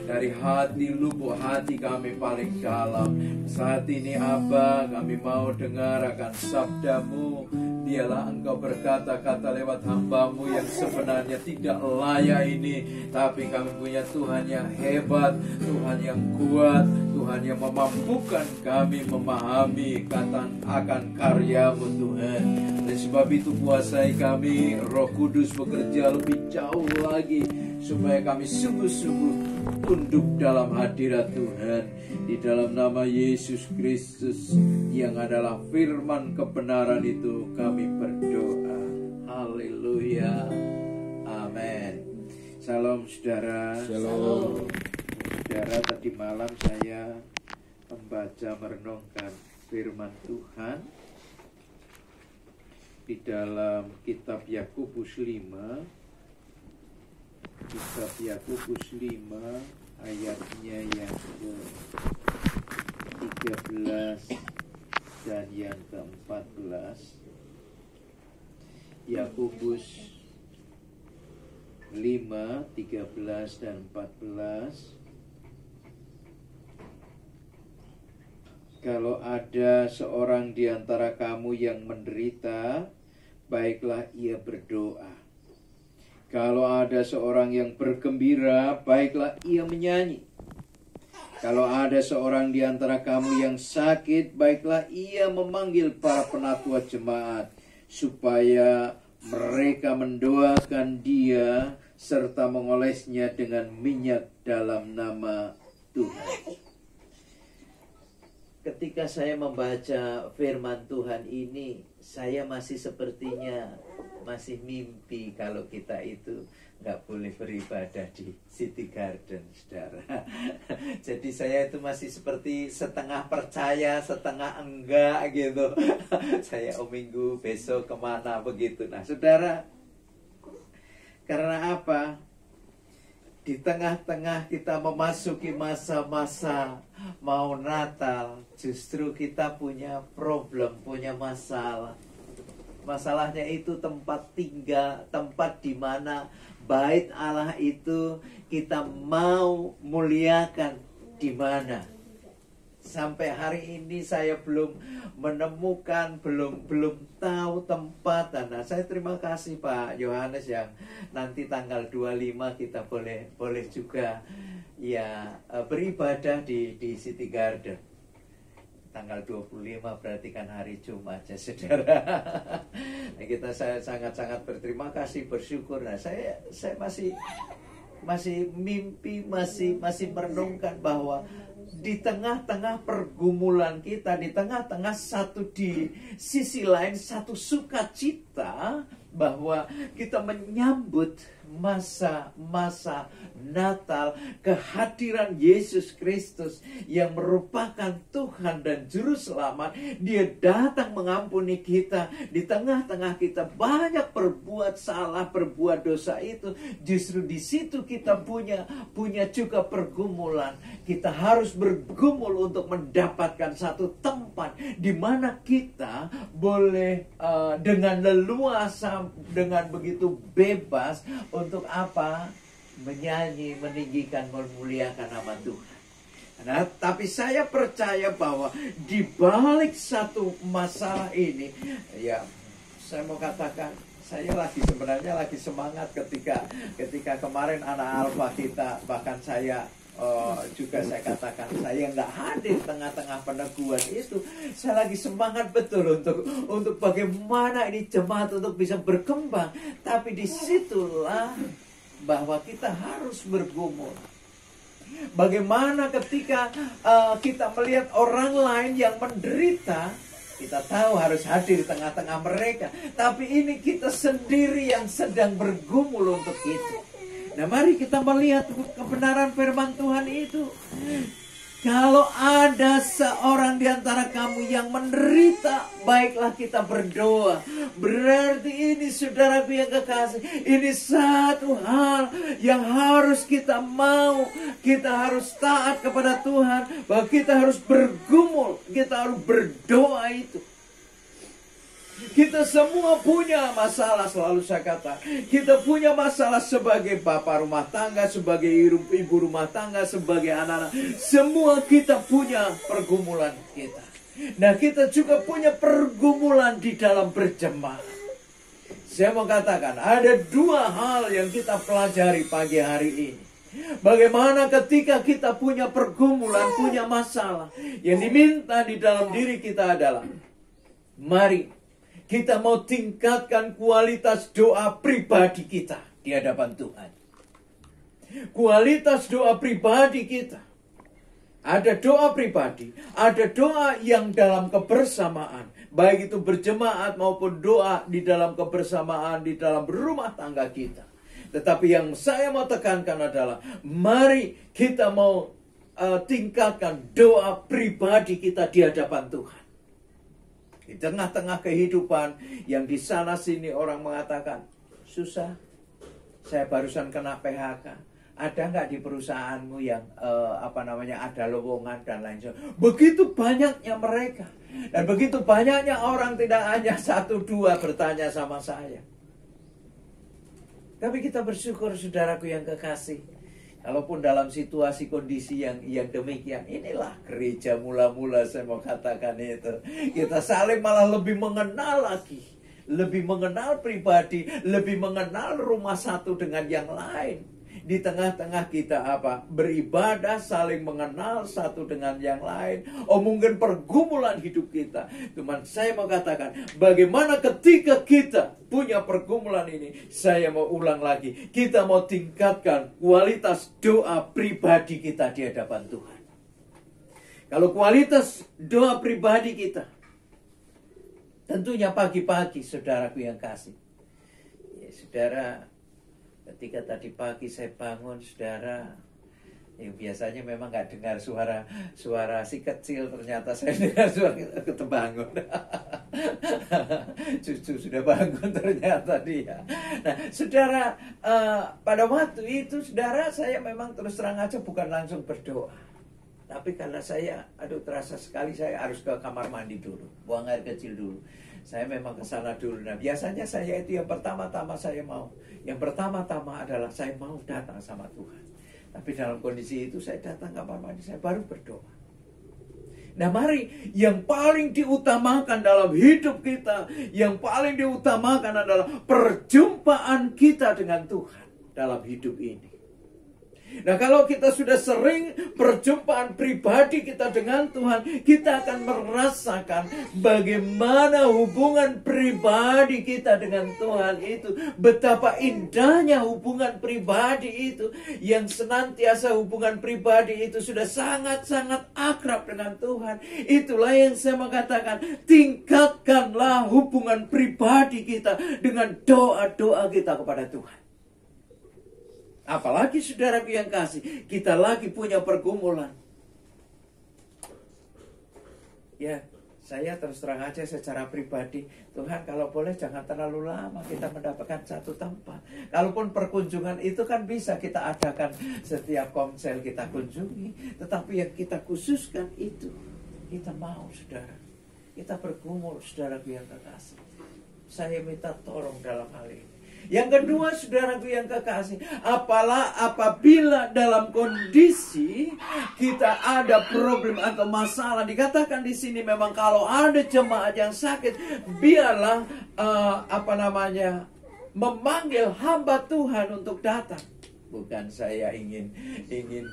dari hati lubuk hati kami paling dalam. Saat ini Aba, kami mau dengar akan sabdamu. Biarlah Engkau berkata-kata lewat hamba-Mu yang sebenarnya tidak layak ini, tapi kami punya Tuhan yang hebat, Tuhan yang kuat, Tuhan yang memampukan kami memahami akan karya-Mu Tuhan. Oleh sebab itu kuasai kami, Roh Kudus bekerja lebih jauh lagi, supaya kami sungguh-sungguh tunduk dalam hadirat Tuhan. Di dalam nama Yesus Kristus yang adalah firman kebenaran itu kami berdoa. Haleluya. Amin. Salam saudara. Shalom. Saudara, tadi malam saya membaca merenungkan firman Tuhan di dalam kitab Yakobus 5. Kitab Yakobus 5 ayatnya yang ke-13 dan yang ke-14. Yakobus 5, 13 dan 14. Kalau ada seorang di antara kamu yang menderita, baiklah ia berdoa. Kalau ada seorang yang bergembira, baiklah ia menyanyi. Kalau ada seorang di antara kamu yang sakit, baiklah ia memanggil para penatua jemaat, supaya mereka mendoakan dia, serta mengolesnya dengan minyak dalam nama Tuhan. Ketika saya membaca firman Tuhan ini, saya masih sepertinya masih mimpi kalau kita itu nggak boleh beribadah di City Garden, saudara. Jadi saya itu masih seperti setengah percaya, setengah enggak gitu. Saya minggu besok kemana begitu. Nah saudara, karena apa? Di tengah-tengah kita memasuki masa-masa mau Natal, justru kita punya problem, punya masalah. Masalahnya itu tempat tinggal, tempat di mana bait Allah itu kita mau muliakan di mana. Sampai hari ini saya belum menemukan, belum tahu tempat. Nah, saya terima kasih Pak Yohanes yang nanti tanggal 25 kita boleh juga ya beribadah di City Garden. Tanggal 25 berarti kan hari Jumat ya saudara. Nah, saya sangat-sangat berterima kasih, bersyukur. Nah, saya masih mimpi, masih merenungkan bahwa di tengah-tengah pergumulan kita, di tengah-tengah di sisi lain satu sukacita bahwa kita menyambut masa-masa Natal, kehadiran Yesus Kristus yang merupakan Tuhan dan Juru Selamat. Dia datang mengampuni kita. Di tengah-tengah kita banyak berbuat salah, berbuat dosa itu. Justru di situ kita punya juga pergumulan. Kita harus bergumul untuk mendapatkan satu tempat di mana kita boleh dengan leluasa, dengan begitu bebas untuk apa? Menyanyi, meninggikan, memuliakan nama Tuhan. Nah, tapi saya percaya bahwa di balik satu masalah ini, ya, saya mau katakan, saya sebenarnya lagi semangat ketika kemarin anak alfa kita, bahkan saya juga saya katakan saya nggak hadir tengah-tengah peneguhan itu. Saya lagi semangat betul untuk bagaimana ini jemaat untuk bisa berkembang. Tapi disitulah bahwa kita harus bergumul. Bagaimana ketika kita melihat orang lain yang menderita, kita tahu harus hadir di tengah-tengah mereka. Tapi ini kita sendiri yang sedang bergumul untuk itu. Nah, mari kita melihat kebenaran firman Tuhan itu. Kalau ada seorang di antara kamu yang menderita, baiklah kita berdoa. Berarti ini saudaraku yang kekasih, ini satu hal yang harus kita mau. Kita harus taat kepada Tuhan, bahwa kita harus bergumul, kita harus berdoa itu. Kita semua punya masalah, selalu saya kata. Kita punya masalah sebagai bapak rumah tangga, sebagai ibu rumah tangga, sebagai anak-anak. Semua kita punya pergumulan kita. Nah, kita juga punya pergumulan di dalam berjemaat. Saya mau katakan, ada dua hal yang kita pelajari pagi hari ini. Bagaimana ketika kita punya pergumulan, punya masalah. Yang diminta di dalam diri kita adalah, mari kita mau tingkatkan kualitas doa pribadi kita di hadapan Tuhan. Kualitas doa pribadi kita. Ada doa pribadi, ada doa yang dalam kebersamaan. Baik itu berjemaat maupun doa di dalam kebersamaan, di dalam rumah tangga kita. Tetapi yang saya mau tekankan adalah, mari kita mau tingkatkan doa pribadi kita di hadapan Tuhan. Di tengah-tengah kehidupan yang di sana sini orang mengatakan, susah, saya barusan kena PHK. Ada nggak di perusahaanmu yang ada lowongan dan lain sebagainya. Begitu banyaknya mereka. Dan begitu banyaknya orang, tidak hanya satu dua bertanya sama saya. Tapi kita bersyukur, saudaraku yang kekasih. Kalaupun dalam situasi kondisi yang demikian, inilah gereja mula-mula, saya mau katakan itu. Kita saling malah lebih mengenal lagi. Lebih mengenal pribadi, lebih mengenal rumah satu dengan yang lain. Di tengah-tengah kita beribadah, saling mengenal satu dengan yang lain. Oh, mungkin pergumulan hidup kita. Cuman saya mau katakan, bagaimana ketika kita punya pergumulan ini, saya mau ulang lagi, kita mau tingkatkan kualitas doa pribadi kita di hadapan Tuhan. Kalau kualitas doa pribadi kita, tentunya pagi-pagi, saudaraku yang kasih. Ya, saudara, ketika tadi pagi saya bangun, saudara, yang biasanya memang nggak dengar suara si kecil, ternyata saya dengar suara ketebangun. Cucu sudah bangun ternyata dia. Nah, saudara, pada waktu itu, saudara, saya memang terus terang aja bukan langsung berdoa. Tapi karena saya, terasa sekali saya harus ke kamar mandi dulu, buang air kecil dulu. Saya memang ke sana dulu. Nah, biasanya saya itu yang pertama-tama saya mau. Yang pertama-tama adalah saya mau datang sama Tuhan. Tapi dalam kondisi itu saya datang ke kamar mandi, saya baru berdoa. Nah, mari yang paling diutamakan dalam hidup kita, yang paling diutamakan adalah perjumpaan kita dengan Tuhan dalam hidup ini. Nah, kalau kita sudah sering perjumpaan pribadi kita dengan Tuhan, kita akan merasakan bagaimana hubungan pribadi kita dengan Tuhan itu. Betapa indahnya hubungan pribadi itu, yang senantiasa hubungan pribadi itu sudah sangat-sangat akrab dengan Tuhan. Itulah yang saya mau katakan, tingkatkanlah hubungan pribadi kita dengan doa-doa kita kepada Tuhan. Apalagi saudaraku yang kasih, kita lagi punya pergumulan. Ya, saya terus terang aja secara pribadi, Tuhan kalau boleh jangan terlalu lama kita mendapatkan satu tempat. Kalaupun perkunjungan itu kan bisa kita adakan setiap komsel kita kunjungi. Tetapi yang kita khususkan itu, kita mau, saudara. Kita bergumul, saudaraku yang kekasih. Saya minta tolong dalam hal ini. Yang kedua, saudaraku yang kekasih, apabila dalam kondisi kita ada problem atau masalah, dikatakan di sini memang kalau ada jemaat yang sakit, biarlah memanggil hamba Tuhan untuk datang. Bukan saya ingin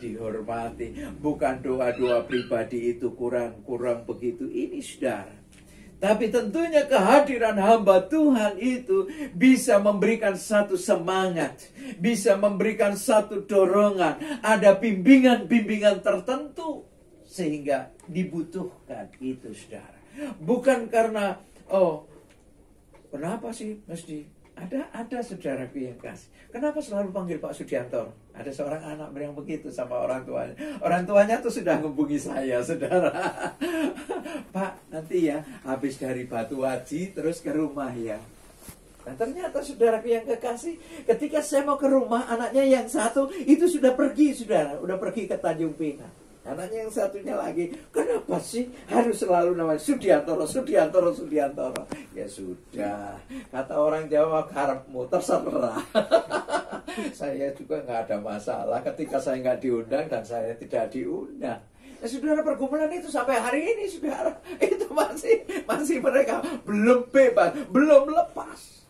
dihormati, bukan doa-doa pribadi itu kurang begitu. Ini, saudara. Tapi tentunya kehadiran hamba Tuhan itu bisa memberikan satu semangat, bisa memberikan satu dorongan, ada bimbingan-bimbingan tertentu sehingga dibutuhkan itu, saudara. Bukan karena kenapa sih mesti ada saudaraku yang kasih. Kenapa selalu panggil Pak Sudianto? Ada seorang anak yang begitu sama orang tuanya. Orang tuanya tuh sudah menghubungi saya, saudara. Pak, nanti ya habis dari Batu Haji terus ke rumah ya. Nah, ternyata saudaraku yang kekasih, ketika saya mau ke rumah, anaknya yang satu itu sudah pergi, saudara, udah pergi ke Tanjung Pinang. Anaknya yang satunya lagi, kenapa sih harus selalu namanya Sudiantoro, Sudiantoro, Sudiantoro? Ya sudah, kata orang Jawa, karepmu terserah. Saya juga nggak ada masalah ketika saya nggak diundang dan saya tidak diundang. Ya, saudara, pergumulan itu sampai hari ini, saudara, itu masih mereka belum bebas, belum lepas.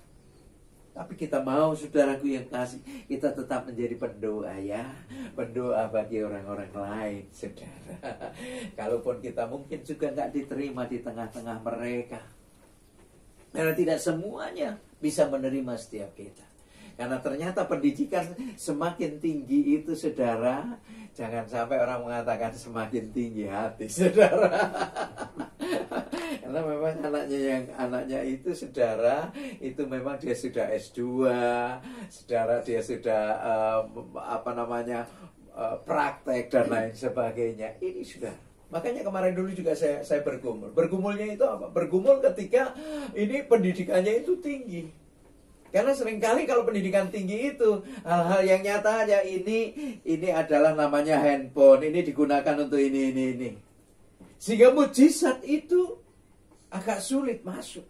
Tapi kita mau, saudaraku yang kasih, kita tetap menjadi pendoa ya. Pendoa bagi orang-orang lain, saudara. Kalaupun kita mungkin juga nggak diterima di tengah-tengah mereka. Karena tidak semuanya bisa menerima setiap kita. Karena ternyata pendidikan semakin tinggi itu, saudara. Jangan sampai orang mengatakan semakin tinggi hati, saudara. Karena memang anaknya itu, saudara, itu memang dia sudah S2, saudara, dia sudah praktek dan lain sebagainya. Ini sudah. Makanya kemarin dulu juga saya bergumul. Bergumulnya itu apa? Bergumul ketika ini pendidikannya itu tinggi. Karena seringkali kalau pendidikan tinggi itu hal-hal yang nyata aja, ini adalah namanya handphone, ini digunakan untuk ini. Sehingga mujizat itu agak sulit masuk.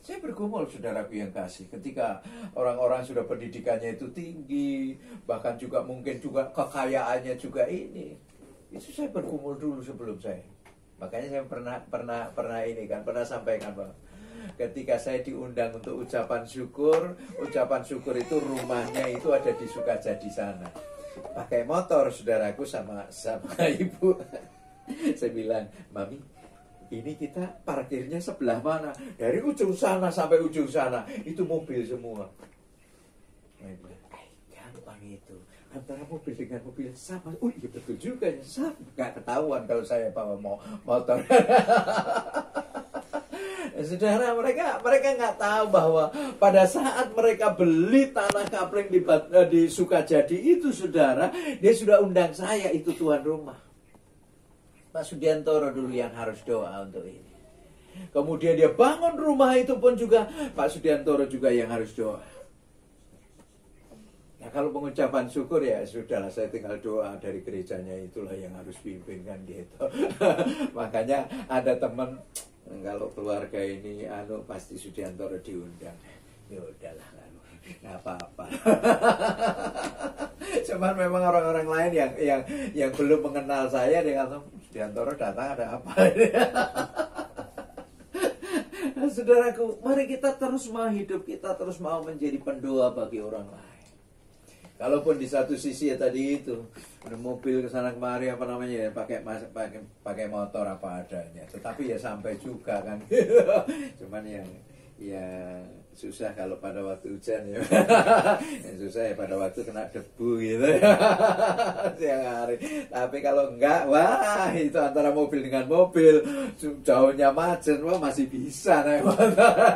Saya bergumul, saudaraku yang kasih, ketika orang-orang sudah pendidikannya itu tinggi, bahkan juga mungkin juga kekayaannya juga ini. Itu saya bergumul dulu sebelum saya. Makanya saya pernah sampaikan bahwa ketika saya diundang untuk ucapan syukur itu rumahnya itu ada di Sukajadi sana. Pakai motor, saudaraku, sama ibu. Saya bilang, Mami, ini kita parkirnya sebelah mana? Dari ujung sana sampai ujung sana itu mobil semua. Saya bilang, gampang itu. Antara mobil dengan mobil sama. Oh iya, betul juga ya, sama. Gak ketahuan kalau saya bawa motor. Saudara, mereka nggak tahu bahwa pada saat mereka beli tanah kapling di Sukajadi itu, saudara, dia sudah undang saya, itu tuan rumah. Pak Sudiantoro dulu yang harus doa untuk ini. Kemudian dia bangun rumah itu pun juga Pak Sudiantoro juga yang harus doa. Nah, kalau pengucapan syukur ya sudahlah, saya tinggal doa dari gerejanya, itulah yang harus pimpinkan gitu. Makanya ada teman, kalau keluarga ini pasti Sudiantoro diundang. Ya udahlah, nggak apa-apa. Cuman memang orang-orang lain yang belum mengenal saya, dia kata, Sudiantoro datang ada apa? Saudaraku, mari kita terus mau hidup, kita terus mau menjadi pendoa bagi orang lain. Kalaupun di satu sisi ya tadi itu ada mobil kesana kemari pakai motor apa adanya, tetapi ya sampai juga kan. Cuman yang susah kalau pada waktu hujan ya. Yang susah ya pada waktu kena debu gitu siang hari. Tapi kalau enggak, wah itu antara mobil dengan mobil, jauhnya macet, wah masih bisa naik motor.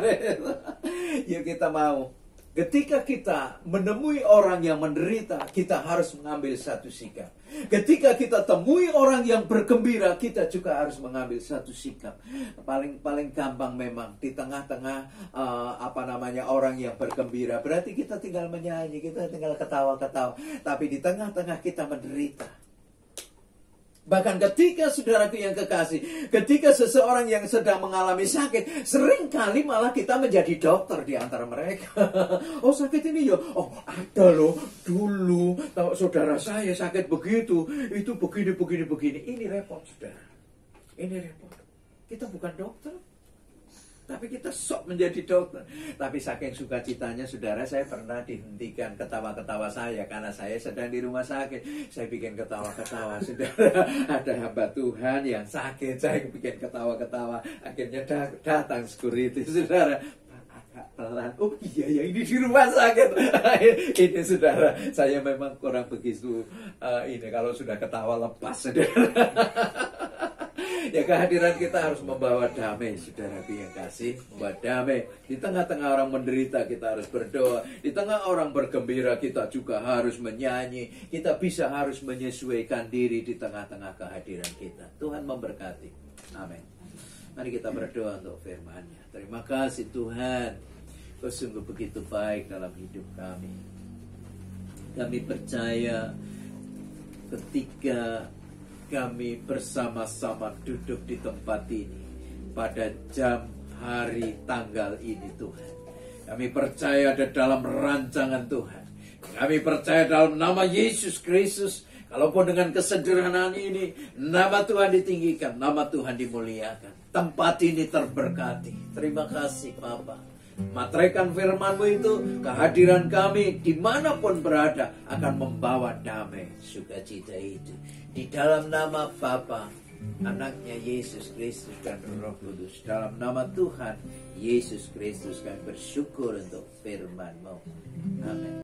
Yuk kita mau. Ketika kita menemui orang yang menderita, kita harus mengambil satu sikap. Ketika kita temui orang yang bergembira, kita juga harus mengambil satu sikap. Paling gampang memang di tengah-tengah orang yang bergembira, berarti kita tinggal menyanyi, kita tinggal ketawa-ketawa. Tapi di tengah-tengah kita menderita. Bahkan ketika, saudaraku yang kekasih, ketika seseorang yang sedang mengalami sakit, seringkali malah kita menjadi dokter di antara mereka. Oh sakit ini ya, oh ada loh, dulu saudara saya sakit begitu, itu begini. Ini repot, saudara. Ini repot. Kita bukan dokter, tapi kita sok menjadi dokter. Tapi saking sukacitanya, saudara, saya pernah dihentikan ketawa-ketawa saya karena saya sedang di rumah sakit. Saya bikin ketawa-ketawa, saudara. Ada hamba Tuhan yang sakit, saya bikin ketawa-ketawa. Akhirnya datang security, saudara. Agak pelan. Oh iya, ini di rumah sakit. Ini, saudara, saya memang kurang begitu. Ini kalau sudah ketawa lepas, saudara. Ya, kehadiran kita harus membawa damai, saudaraku yang kasih, membawa damai. Di tengah-tengah orang menderita, kita harus berdoa. Di tengah orang bergembira, kita juga harus menyanyi. Kita harus menyesuaikan diri di tengah-tengah kehadiran kita. Tuhan memberkati. Amin. Mari kita berdoa untuk firman-Nya. Terima kasih Tuhan, Kau sungguh begitu baik dalam hidup kami. Kami percaya ketika kami bersama-sama duduk di tempat ini pada jam, hari, tanggal ini Tuhan. Kami percaya ada dalam rancangan Tuhan. Kami percaya dalam nama Yesus Kristus. Kalaupun dengan kesederhanaan ini, nama Tuhan ditinggikan, nama Tuhan dimuliakan. Tempat ini terberkati. Terima kasih Bapa. Materaikan firman-Mu itu, kehadiran kami dimanapun berada akan membawa damai sukacita itu. Di dalam nama Bapa, Anaknya Yesus Kristus dan Roh Kudus. Dalam nama Tuhan Yesus Kristus kami bersyukur untuk firman-Mu. Amin.